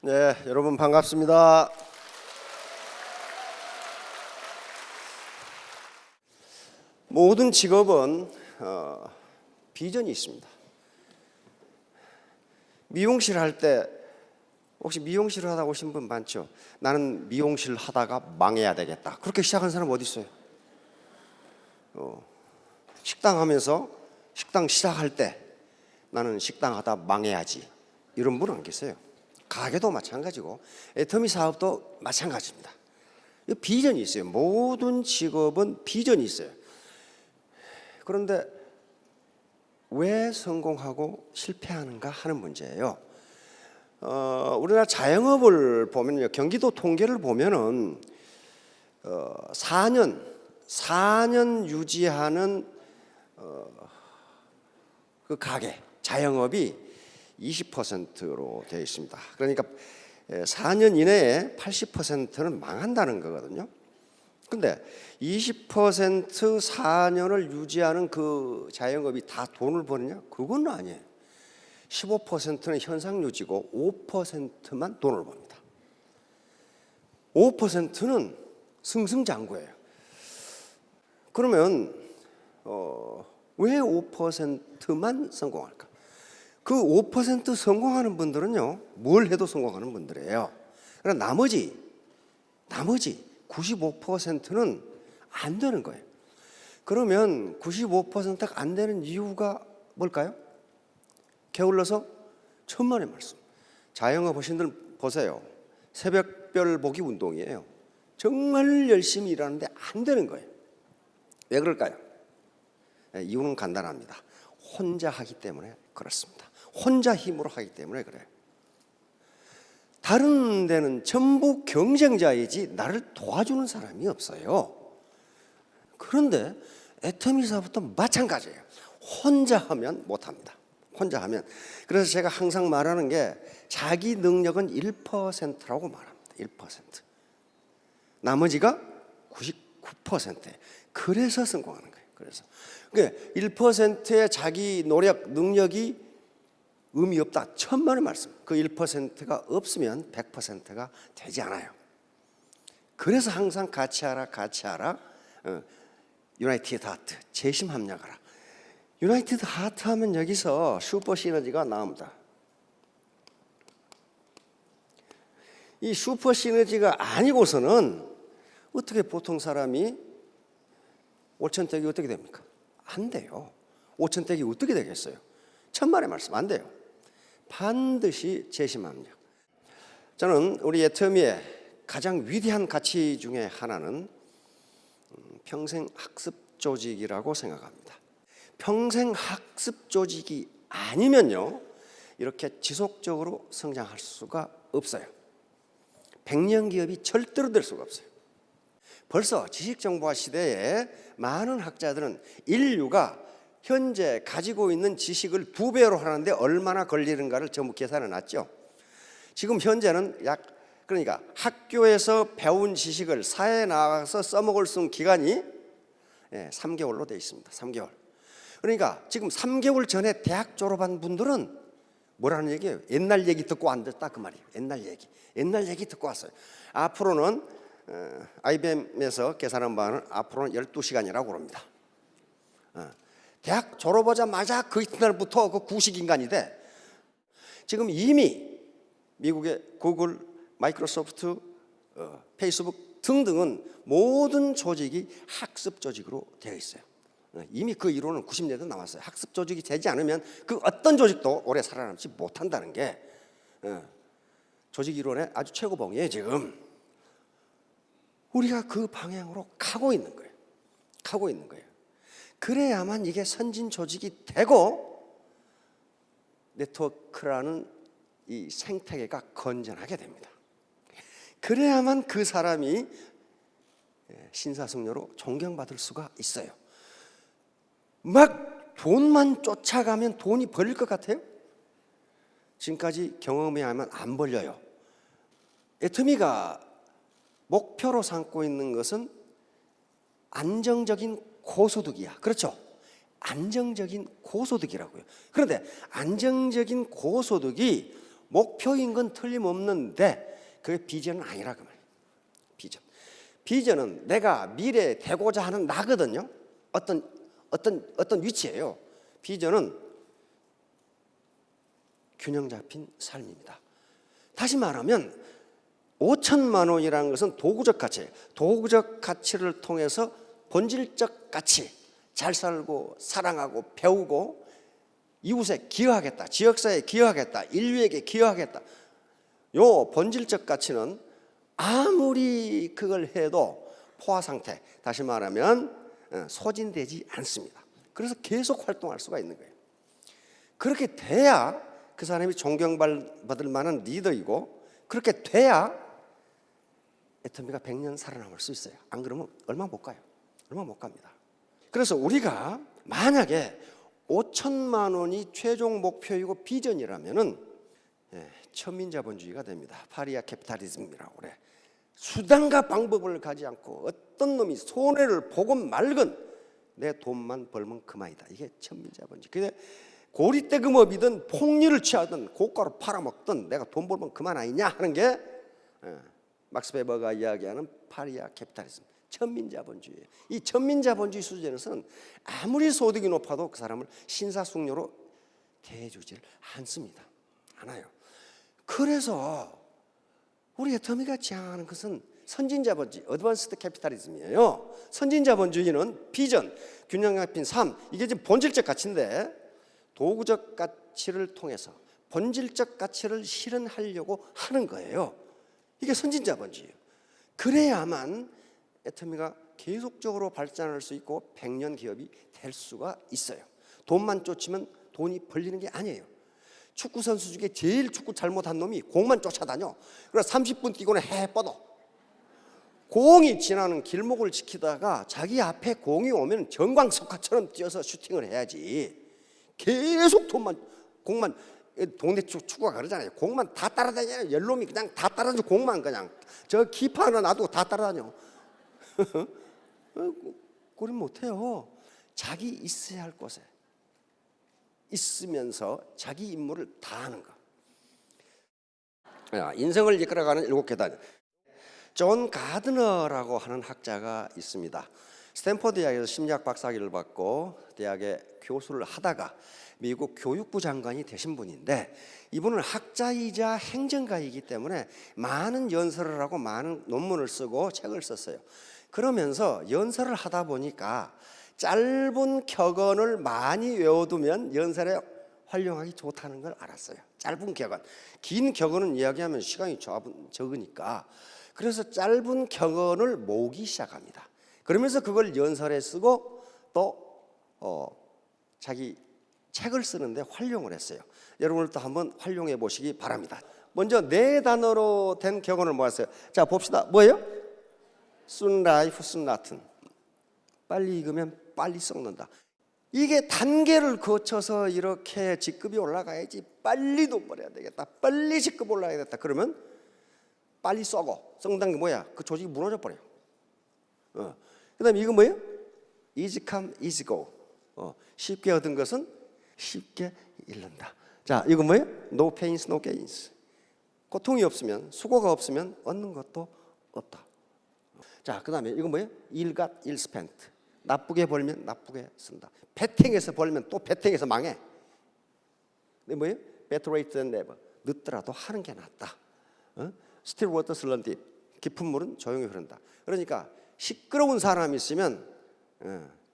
네, 여러분 반갑습니다. 모든 직업은 비전이 있습니다. 미용실 할 때 혹시 미용실을 하다 오신 분 많죠? 나는 미용실 하다가 망해야 되겠다. 그렇게 시작한 사람 어디 있어요? 식당 하면서 식당 시작할 때 나는 식당 하다 망해야지. 이런 분 안 계세요. 가게도 마찬가지고 애터미 사업도 마찬가지입니다. 비전이 있어요. 모든 직업은 비전이 있어요. 그런데 왜 성공하고 실패하는가 하는 문제예요. 우리나라 자영업을 보면요, 경기도 통계를 보면은 4년 유지하는 그 가게 자영업이 20%로 되어 있습니다. 그러니까 4년 이내에 80%는 망한다는 거거든요. 근데 20% 4년을 유지하는 그 자영업이 다 돈을 버느냐? 그건 아니에요. 15%는 현상 유지고 5%만 돈을 법니다. 5%는 승승장구예요. 그러면 왜 5%만 성공할까? 그 5% 성공하는 분들은요, 뭘 해도 성공하는 분들이에요. 그러나 나머지 95%는 안 되는 거예요. 그러면 95%가 안 되는 이유가 뭘까요? 게을러서? 천만의 말씀. 자영업 하신 분들 보세요. 새벽별 보기 운동이에요. 정말 열심히 일하는데 안 되는 거예요. 왜 그럴까요? 이유는 간단합니다. 혼자 하기 때문에 그렇습니다. 혼자 힘으로 하기 때문에 그래요. 다른 데는 전부 경쟁자이지 나를 도와주는 사람이 없어요. 그런데 애터미 사업부터 마찬가지예요. 혼자 하면 못합니다. 혼자 하면. 그래서 제가 항상 말하는 게 자기 능력은 1%라고 말합니다. 1%. 나머지가 99%예요. 그래서 성공하는 거예요. 그래서 1%의 자기 노력, 능력이 의미 없다. 천만의 말씀. 그 1%가 없으면 100%가 되지 않아요. 그래서 항상 같이 하라. 유나이티드 하트, 재심 합력하라. 유나이티드 하트 하면 여기서 슈퍼 시너지가 나옵니다. 이 슈퍼 시너지가 아니고서는 어떻게 보통 사람이 5천택이 어떻게 됩니까? 안 돼요. 5천택이 어떻게 되겠어요? 천만의 말씀 안 돼요. 반드시 재심합력. 저는 우리 애터미의 가장 위대한 가치 중에 하나는 평생 학습 조직이라고 생각합니다. 평생 학습 조직이 아니면요, 이렇게 지속적으로 성장할 수가 없어요. 100년 기업이 절대로 될 수가 없어요. 벌써 지식정보화 시대에 많은 학자들은 인류가 현재 가지고 있는 지식을 2배로 하는데 얼마나 걸리는가를 전부 계산해 놨죠. 지금 현재는 그러니까 학교에서 배운 지식을 사회에 나가서 써먹을 수 있는 기간이 3개월로 되어 있습니다. 3개월. 그러니까 지금 3개월 전에 대학 졸업한 분들은 뭐라는 얘기예요? 옛날 얘기 듣고 앉았다 그 말이에요. 옛날 얘기 듣고 왔어요. 앞으로는 IBM에서 계산한 바는 앞으로는 12시간이라고 그럽니다. 대학 졸업하자마자 그 이튿날부터 그 구식 인간이 돼. 지금 이미 미국의 구글, 마이크로소프트, 페이스북 등등은 모든 조직이 학습 조직으로 되어 있어요. 이미 그 이론은 90년대 나왔어요. 학습 조직이 되지 않으면 그 어떤 조직도 오래 살아남지 못한다는 게 조직 이론의 아주 최고봉이에요. 지금 우리가 그 방향으로 가고 있는 거예요. 그래야만 이게 선진 조직이 되고 네트워크라는 이 생태계가 건전하게 됩니다. 그래야만 그 사람이 신사숙녀로 존경받을 수가 있어요. 막 돈만 쫓아가면 돈이 벌릴 것 같아요? 지금까지 경험해야만 안 벌려요. 애터미가 목표로 삼고 있는 것은 안정적인 고소득이야. 그렇죠? 안정적인 고소득이라고요. 그런데 안정적인 고소득이 목표인 건 틀림없는데 그게 비전은 아니라 그 말이에요. 비전은 내가 미래에 되고자 하는 나거든요. 어떤 위치예요. 비전은 균형 잡힌 삶입니다. 다시 말하면 5천만 원이라는 것은 도구적 가치예요. 도구적 가치를 통해서 본질적 가치, 잘 살고 사랑하고 배우고 이웃에 기여하겠다, 지역사회에 기여하겠다, 인류에게 기여하겠다. 요 본질적 가치는 아무리 그걸 해도 포화 상태, 다시 말하면 소진되지 않습니다. 그래서 계속 활동할 수가 있는 거예요. 그렇게 돼야 그 사람이 존경받을 만한 리더이고, 그렇게 돼야 애터미가 100년 살아남을 수 있어요. 안 그러면 얼마 못 가요. 얼마 못 갑니다. 그래서 우리가 만약에 5천만 원이 최종 목표이고 비전이라면은 천민자본주의가 됩니다. 파리아 캐피탈리즘이라고 그래. 수단과 방법을 가지 않고 어떤 놈이 손해를 보건 말건 내 돈만 벌면 그만이다. 이게 천민자본주의. 근데 고리대금업이든 폭리를 취하든 고가로 팔아먹든 내가 돈 벌면 그만 아니냐 하는 게 막스 베버가 이야기하는 파리아 캐피탈리즘, 천민자본주의예요. 이 천민자본주의 수준에서는 아무리 소득이 높아도 그 사람을 신사숙녀로 대해주질 않습니다. 않아요. 그래서 우리 애터미가 지향하는 것은 선진자본주의, 어드밴스드 캐피탈리즘이에요. 선진자본주의는 비전, 균형 잡힌 삶, 이게 지금 본질적 가치인데 도구적 가치를 통해서 본질적 가치를 실현하려고 하는 거예요. 이게 선진자본주의예요. 그래야만 애터미가 계속적으로 발전할 수 있고 100년 기업이 될 수가 있어요. 돈만 쫓으면 돈이 벌리는 게 아니에요. 축구 선수 중에 제일 축구 잘못한 놈이 공만 쫓아다녀. 그래서 30분 뛰고는 해 뻗어. 공이 지나는 길목을 지키다가 자기 앞에 공이 오면 정광석화처럼 뛰어서 슈팅을 해야지. 계속 공만, 동네 축구가 그러잖아요. 공만 다 따라다녀요. 열놈이 그냥 다 따라다녀. 공만 그냥 저 기파 하나 놔두고 다 따라다녀. 그걸 못해요. 자기 있어야 할 곳에 있으면서 자기 임무를 다하는 것. 인생을 이끌어가는 7계단. 존 가드너라고 하는 학자가 있습니다. 스탠퍼드 대학에서 심리학 박사학위를 받고 대학에 교수를 하다가 미국 교육부 장관이 되신 분인데, 이분은 학자이자 행정가이기 때문에 많은 연설을 하고 많은 논문을 쓰고 책을 썼어요. 그러면서 연설을 하다 보니까 짧은 격언을 많이 외워두면 연설에 활용하기 좋다는 걸 알았어요. 짧은 격언. 긴 격언은 이야기하면 시간이 적으니까. 그래서 짧은 격언을 모으기 시작합니다. 그러면서 그걸 연설에 쓰고 또 자기 책을 쓰는데 활용을 했어요. 여러분들도 한번 활용해 보시기 바랍니다. 먼저 4단어로 된 격언을 모았어요. 자, 봅시다. 뭐예요? Soon life, soon nothing. 빨리 익으면 빨리 썩는다. 이게 단계를 거쳐서 이렇게 직급이 올라가야지 빨리 돈 벌어야 되겠다. 빨리 직급 올라가야겠다. 그러면 빨리 썩어. 썩는 게 뭐야? 그 조직이 무너져 버려요. 그 다음에 이거 뭐예요? Easy come, easy go. 쉽게 얻은 것은 쉽게 잃는다. 자, 이거 뭐예요? No pains, no gains. 고통이 없으면, 수고가 없으면 얻는 것도 없다. 자, 그 다음에 이거 뭐예요? Ill got, ill spent. 나쁘게 벌면 나쁘게 쓴다. 배팅해서 벌면 또 배팅해서 망해. 근데 뭐예요? Better late than never. 늦더라도 하는 게 낫다. Still waters run deep. 깊은 물은 조용히 흐른다. 그러니까 시끄러운 사람이 있으면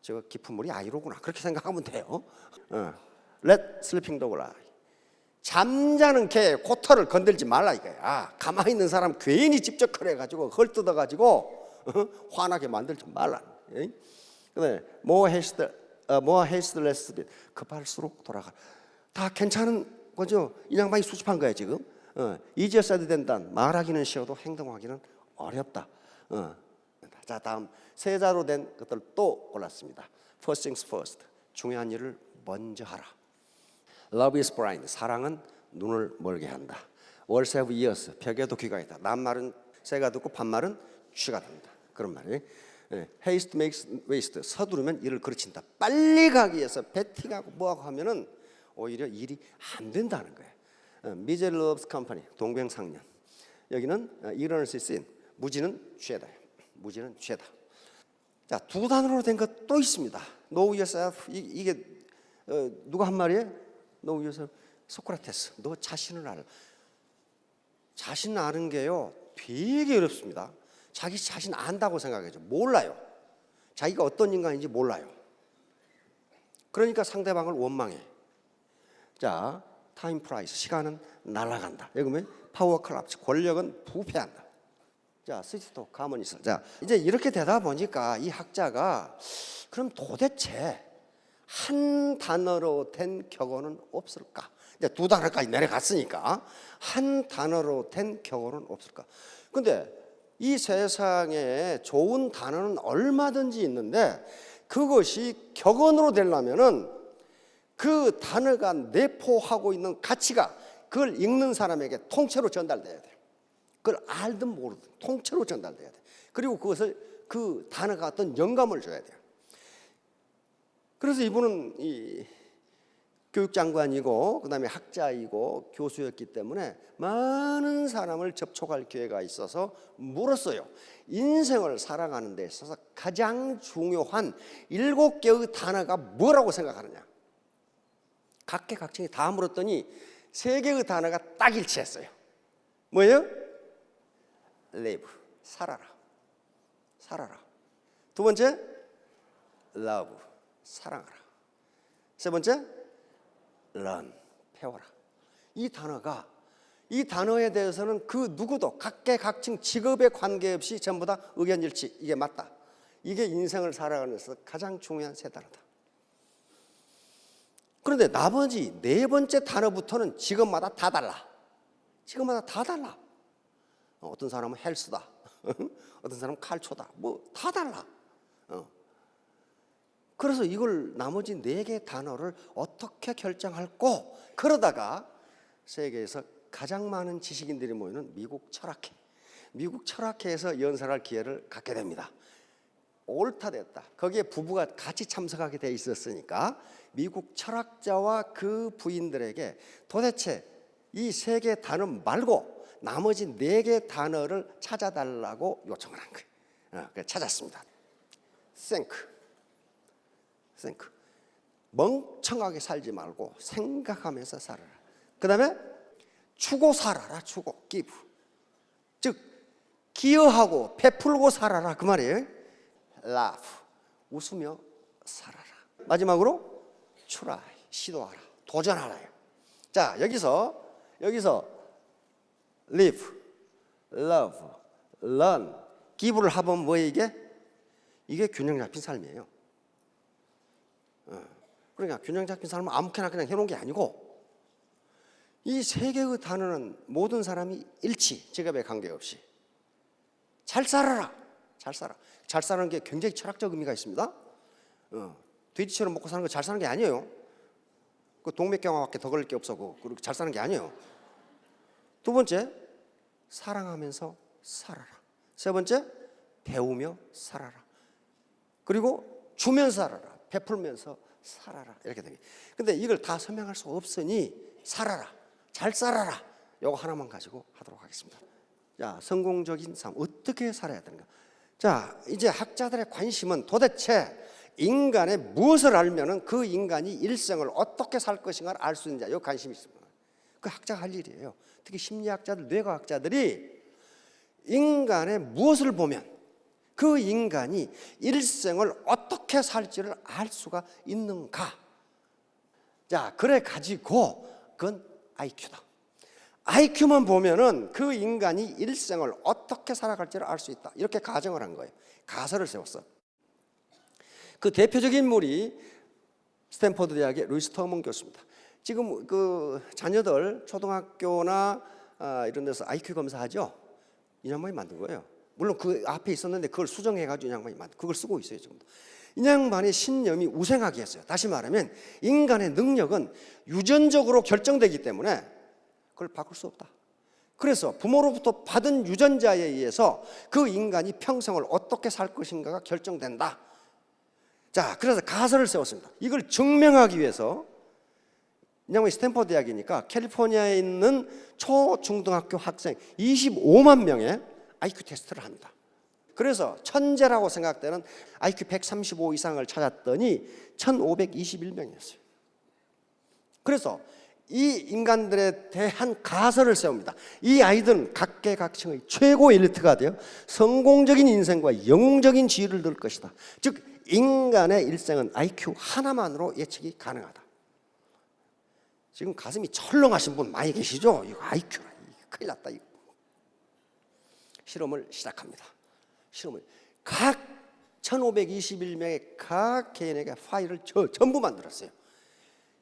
저 깊은 물이 아니로구나. 그렇게 생각하면 돼요. Let sleeping dog lie. 잠자는 개 코털을 건들지 말라 이거야. 가만히 있는 사람 괜히 집적거려가지고 헐뜯어가지고 화나게 만들지 말라. 그다음에 more haste less speed. 급할수록 돌아가. 다 괜찮은 거죠. 이 양반이 수집한 거야 지금. easier said than done. 말하기는 쉬워도 행동하기는 어렵다. 자, 다음 세자로 된 것들 또 골랐습니다. First things first. 중요한 일을 먼저 하라. Love is blind. 사랑은 눈을 멀게 한다. Words have ears. 벽에도 귀가 있다. 남말은 새가 듣고 반말은 쥐가 듣는다. 그런 말이에요. Haste makes waste. 서두르면 일을 그르친다. 빨리 가기 위해서 배팅하고 뭐하고 하면은 오히려 일이 안 된다는 거예요. 미젤럽스 컴퍼니, 동병상련. 여기는 ignorance is sin, 무지는 죄다. 무지는 죄다. 자, 두 단어로 된 것 또 있습니다. Know yourself. 이게 누가 한 말이에요? Know yourself. 소크라테스. 너 자신을 알아. 자신 아는 게요 되게 어렵습니다. 자기 자신 안다고 생각하죠. 몰라요. 자기가 어떤 인간인지 몰라요. 그러니까 상대방을 원망해. 자, 타임 프라이스, 시간은 날아간다. 여기 보면 파워 컬랩스, 권력은 부패한다. 자, 스위스도 가만히 있어. 자, 이제 이렇게 되다 보니까 이 학자가 그럼 도대체 한 단어로 된 격언은 없을까? 이제 두 단어까지 내려갔으니까 한 단어로 된 격언은 없을까? 근데 이 세상에 좋은 단어는 얼마든지 있는데 그것이 격언으로 되려면은 그 단어가 내포하고 있는 가치가 그걸 읽는 사람에게 통째로 전달돼야 돼요. 그걸 알든 모르든 통째로 전달돼야 돼요. 그리고 그것을 그 단어가 어떤 영감을 줘야 돼요. 그래서 이분은 이 교육장관이고 그다음에 학자이고 교수였기 때문에 많은 사람을 접촉할 기회가 있어서 물었어요. 인생을 살아가는 데 있어서 가장 중요한 7개의 단어가 뭐라고 생각하느냐. 각계각층이 다 물었더니 3개의 단어가 딱 일치했어요. 뭐예요? live, 살아라. 살아라. 두 번째, love, 사랑하라. 세 번째, learn, 배워라. 이 단어가, 이 단어에 대해서는 그 누구도 각계각층 직업에 관계없이 전부 다 의견 일치. 이게 맞다. 이게 인생을 살아가는 데서 가장 중요한 세 단어다. 그런데 나머지 4번째 단어부터는 직업마다 다 달라. 직업마다 다 달라. 어떤 사람은 헬스다. 어떤 사람은 칼초다. 뭐 다 달라. 그래서 이걸 나머지 4개 단어를 어떻게 결정할꼬? 그러다가 세계에서 가장 많은 지식인들이 모이는 미국 철학회. 미국 철학회에서 연설할 기회를 갖게 됩니다. 옳다 됐다. 거기에 부부가 같이 참석하게 돼 있었으니까 미국 철학자와 그 부인들에게 도대체 이 3개 단어 말고 나머지 4개 단어를 찾아달라고 요청을 한 거예요. 그래서 찾았습니다. think. 멍청하게 살지 말고 생각하면서 살아라. 그 다음에 주고 살아라. 주고, give. 즉 기여하고 베풀고 살아라 그 말이에요. laugh, 웃으며 살아라. 마지막으로 try, 시도하라, 도전하라요. 자, 여기서 live, love, learn, give를 합하면 뭐예요 이게? 이게 균형 잡힌 삶이에요. 그러니까 균형 잡힌 삶은 아무렇게나 그냥 해놓은 게 아니고 이 3개의 단어는 모든 사람이 일치, 직업에 관계없이 잘 살아라. 잘 살아. 잘 사는 게 굉장히 철학적 의미가 있습니다. 돼지처럼 먹고 사는 거 잘 사는 게 아니에요. 그 동맥경화밖에 더 걸릴 게 없어. 그렇게 잘 사는 게 아니에요. 두 번째, 사랑하면서 살아라. 세 번째, 배우며 살아라. 그리고 주면서 살아라. 베풀면서 살아라. 이렇게 됩니다. 근데 이걸 다 설명할 수 없으니 살아라. 잘 살아라. 이거 하나만 가지고 하도록 하겠습니다. 자, 성공적인 삶 어떻게 살아야 되는가? 자, 이제 학자들의 관심은 도대체 인간의 무엇을 알면은 그 인간이 일생을 어떻게 살 것인가를 알 수 있는지 이 관심이 있습니다. 그 학자가 할 일이에요. 특히 심리학자들, 뇌과학자들이 인간의 무엇을 보면 그 인간이 일생을 어떻게 살지를 알 수가 있는가? 자, 그래 가지고 그건 IQ다. IQ만 보면은 그 인간이 일생을 어떻게 살아갈지를 알 수 있다. 이렇게 가정을 한 거예요. 가설을 세웠어. 그 대표적인 인물이 스탠퍼드 대학의 루이스 터먼 교수입니다. 지금 그 자녀들 초등학교나 이런 데서 IQ 검사하죠. 이 양반이 만든 거예요. 물론 그 앞에 있었는데 그걸 수정해가지고 이 양반이 그걸 쓰고 있어요 지금. 이 양반의 신념이 우생하게 했어요. 다시 말하면 인간의 능력은 유전적으로 결정되기 때문에 그걸 바꿀 수 없다. 그래서 부모로부터 받은 유전자에 의해서 그 인간이 평생을 어떻게 살 것인가가 결정된다. 자, 그래서 가설을 세웠습니다. 이걸 증명하기 위해서 왜냐하면 스탠퍼드 대학이니까 캘리포니아에 있는 초중등학교 학생 25만 명의 IQ 테스트를 합니다. 그래서 천재라고 생각되는 IQ 135 이상을 찾았더니 1521명이었어요. 그래서 이 인간들에 대한 가설을 세웁니다. 이 아이들은 각계각층의 최고 엘리트가 되어 성공적인 인생과 영웅적인 지위를 얻을 것이다. 즉 인간의 일생은 IQ 하나만으로 예측이 가능하다. 지금 가슴이 철렁하신 분 많이 계시죠? 이거 IQ라, 큰일 났다. 이거. 실험을 시작합니다. 실험을 각 1521명의 각 개인에게 파일을 전부 만들었어요.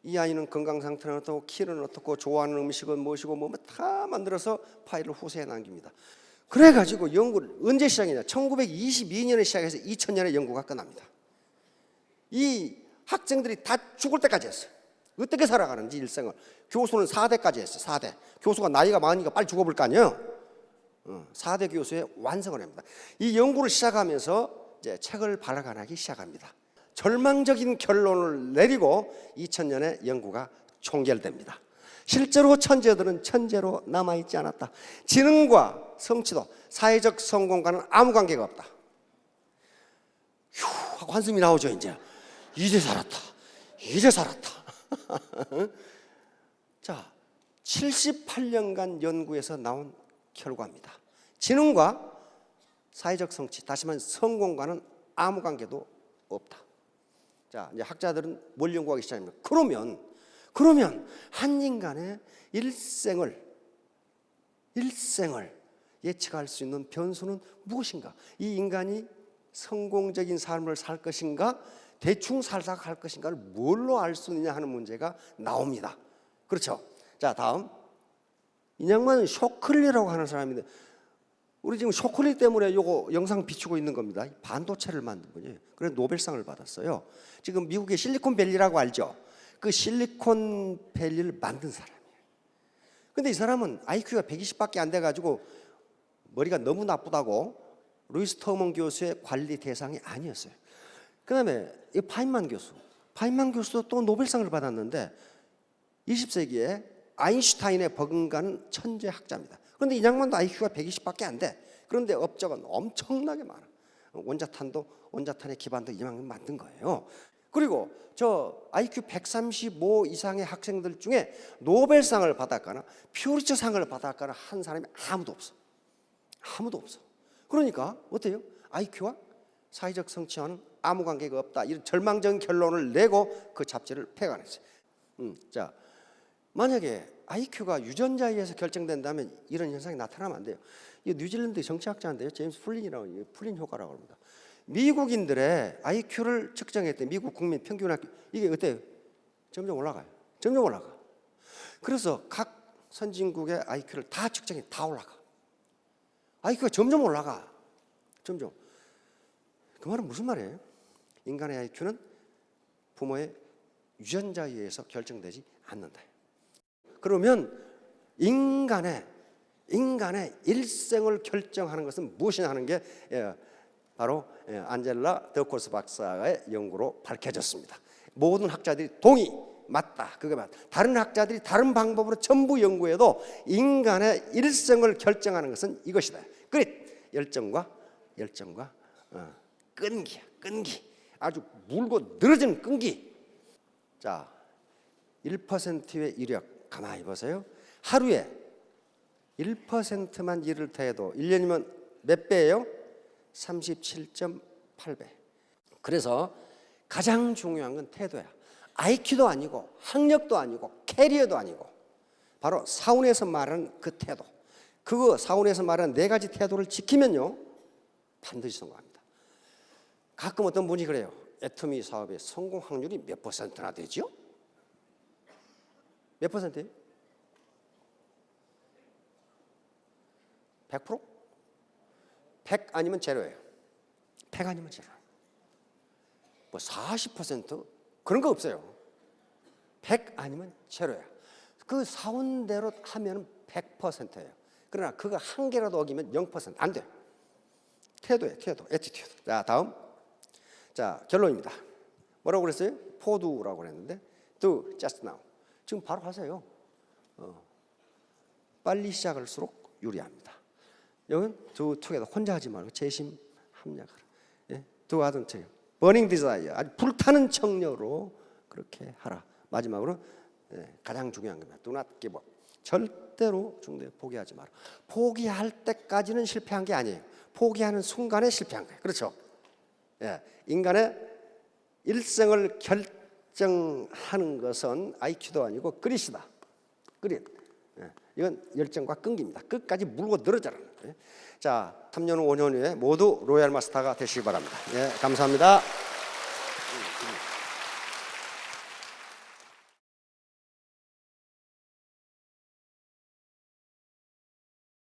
이 아이는 건강 상태는 어떻고, 키는 어떻고, 좋아하는 음식은 무엇이고, 뭐 다 만들어서 파일을 후세에 남깁니다. 그래가지고 연구를 언제 시작했냐? 1922년에 시작해서 2000년에 연구가 끝납니다. 이 학생들이 다 죽을 때까지 했어요. 어떻게 살아가는지 일생을. 교수는 4대까지 했어요. 4대. 교수가 나이가 많으니까 빨리 죽어볼 거 아니에요. 4대 교수의 완성을 합니다. 이 연구를 시작하면서 이제 책을 발간하기 시작합니다. 절망적인 결론을 내리고 2000년에 연구가 종결됩니다. 실제로 천재들은 천재로 남아있지 않았다. 지능과 성취도, 사회적 성공과는 아무 관계가 없다. 휴 하고 한숨이 나오죠. 이제 살았다. 이제 살았다. 자, 78년간 연구에서 나온 결과입니다. 지능과 사회적 성취, 다시 말해 성공과는 아무 관계도 없다. 자, 이제 학자들은 뭘 연구하기 시작합니다. 그러면 한 인간의 일생을 예측할 수 있는 변수는 무엇인가? 이 인간이 성공적인 삶을 살 것인가, 대충 살다가 갈 것인가를 뭘로 알 수 있느냐 하는 문제가 나옵니다. 그렇죠? 자, 다음. 이 양반은 쇼클리라고 하는 사람인데, 우리 지금 쇼클리 때문에 요거 영상 비추고 있는 겁니다. 반도체를 만든 분이에요. 그래서 노벨상을 받았어요. 지금 미국의 실리콘밸리라고 알죠? 그 실리콘밸리를 만든 사람이에요. 근데 이 사람은 IQ가 120밖에 안 돼가지고 머리가 너무 나쁘다고 루이스 터먼 교수의 관리 대상이 아니었어요. 그 다음에 이 파인만 교수도 또 노벨상을 받았는데 20세기에 아인슈타인의 버금가는 천재 학자입니다. 그런데 이 양반도 IQ가 120밖에 안 돼. 그런데 업적은 엄청나게 많아. 원자탄의 기반도 이만큼 만든 거예요. 그리고 저 IQ 135 이상의 학생들 중에 노벨상을 받았거나 퓨리처상을 받았거나 한 사람이 아무도 없어. 그러니까 어때요? IQ와 사회적 성취와는 아무 관계가 없다. 이런 절망적인 결론을 내고 그 잡지를 폐간했어요. 자, 만약에 IQ가 유전자에 의해서 결정된다면 이런 현상이 나타나면 안 돼요. 이 뉴질랜드 정치학자인데요, 제임스 플린이라고, 플린 효과라고 합니다. 미국인들의 IQ를 측정했대. 미국 국민 평균 IQ 이게 어때요? 점점 올라가요. 그래서 각 선진국의 IQ를 다 측정해, 다 올라가. IQ가 점점 올라가. 점점. 그 말은 무슨 말이에요? 인간의 IQ는 부모의 유전자에 의해서 결정되지 않는다. 그러면 인간의 일생을 결정하는 것은 무엇이냐 하는 게 바로 안젤라 더코스 박사의 연구로 밝혀졌습니다. 모든 학자들이 동의, 맞다, 그게 맞다. 다른 학자들이 다른 방법으로 전부 연구해도 인간의 일생을 결정하는 것은 이것이다. 그릿, 열정과 끈기야. 아주 물고 늘어지는 끈기. 자, 1%의 이력 가만히 보세요. 하루에 1%만 일을 더해도 1년이면 몇 배예요? 37.8배. 그래서 가장 중요한 건 태도야. IQ도 아니고 학력도 아니고 캐리어도 아니고 바로 사원에서 말하는 그 태도. 그거 사원에서 말하는 네 가지 태도를 지키면요 반드시 성공합니다. 가끔 어떤 분이 그래요. 애터미 사업의 성공 확률이 몇 %나 되죠? 몇 %예요? 100%? 100 아니면 제로예요. 100 아니면 제로. 뭐 40% 그런 거 없어요. 100 아니면 제로야. 그 사원대로 하면 100%예요. 그러나 그거 한 개라도 어기면 0% 안 돼. 태도예요, 태도, 애티튜드. 자, 다음. 자, 결론입니다. 뭐라고 그랬어요? 포두라고 그랬는데, do just now. 지금 바로 하세요. 빨리 시작할수록 유리합니다. 여기는 투게더 혼자 하지 말고 재심 합력하라. 예? 두 아던체 버닝 디자이어 아주 불타는 청려로 그렇게 하라. 마지막으로 가장 중요한 겁니다. Do not give up. 절대로 중도에 포기하지 마라. 포기할 때까지는 실패한 게 아니에요. 포기하는 순간에 실패한 거예요. 그렇죠? 예. 인간의 일생을 결정하는 것은 IQ도 아니고 그릿이다. 그릿. 예. 이건 열정과 끈기입니다. 끝까지 물고 늘어져라는 거예요. 자, 3년 후 5년 후에 모두 로얄 마스터가 되시기 바랍니다. 예, 감사합니다.